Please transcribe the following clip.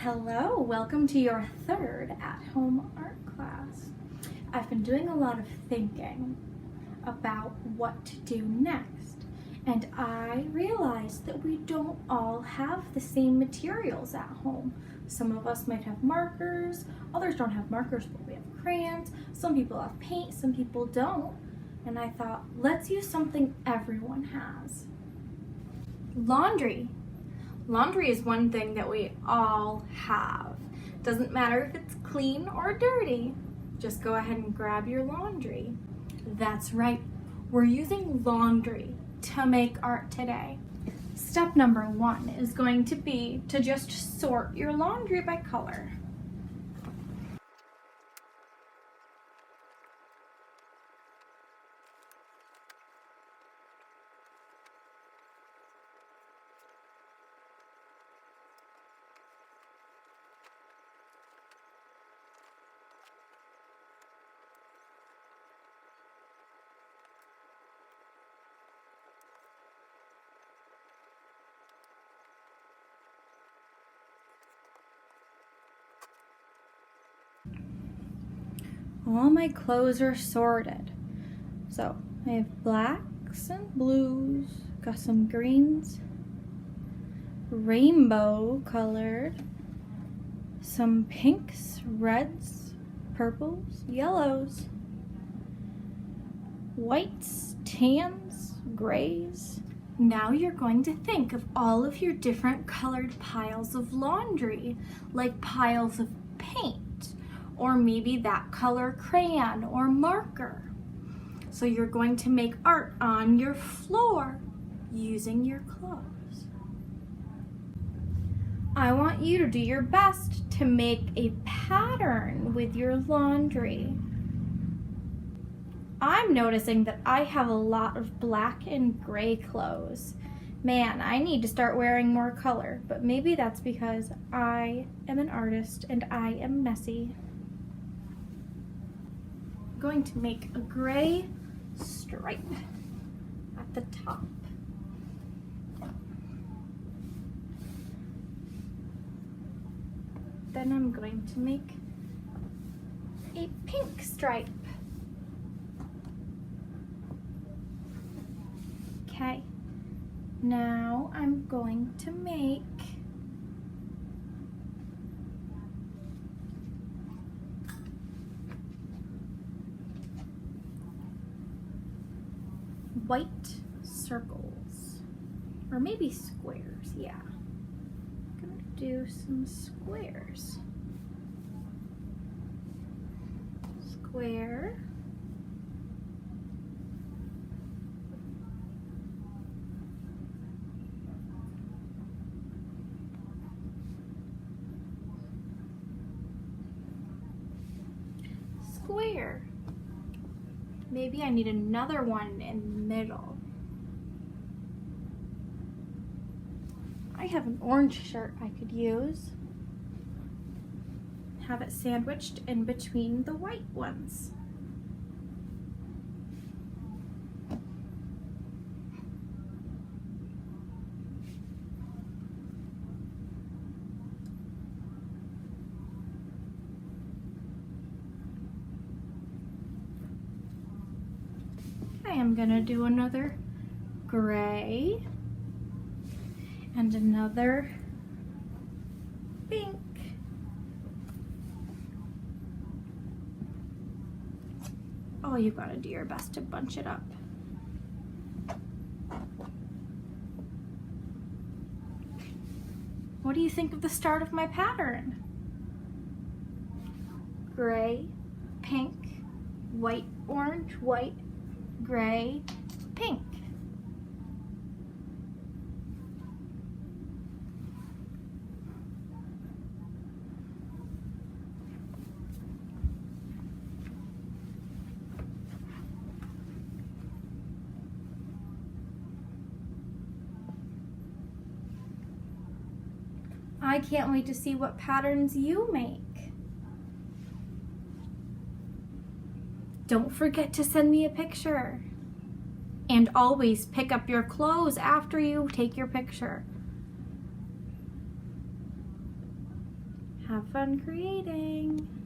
Hello, welcome to your third at-home art class. I've been doing a lot of thinking about what to do next, and I realized that we don't all have the same materials at home. Some of us might have markers, others don't have markers, but we have crayons. Some people have paint, some people don't. And I thought, let's use something everyone has. Laundry. Laundry is one thing that we all have. Doesn't matter if it's clean or dirty, just go ahead and grab your laundry. That's right, we're using laundry to make art today. Step number 1 is going to be to just sort your laundry by color. All my clothes are sorted. So I have blacks and blues, got some greens, rainbow colored, some pinks, reds, purples, yellows, whites, tans, grays. Now you're going to think of all of your different colored piles of laundry, like piles of paint, or maybe that color crayon or marker. So you're going to make art on your floor using your clothes. I want you to do your best to make a pattern with your laundry. I'm noticing that I have a lot of black and gray clothes. Man, I need to start wearing more color, but maybe that's because I am an artist and I am messy. I'm going to make a gray stripe at the top. Then I'm going to make a pink stripe. Okay, now I'm going to make white circles, or maybe squares, yeah. I'm gonna do some squares. Square. Square. Maybe I need another one in the middle. I have an orange shirt I could use. Have it sandwiched in between the white ones. I am gonna do another gray and another pink. Oh, you gotta do your best to bunch it up. What do you think of the start of my pattern? Gray, pink, white, orange, white, gray, pink. I can't wait to see what patterns you make. Don't forget to send me a picture. And always pick up your clothes after you take your picture. Have fun creating!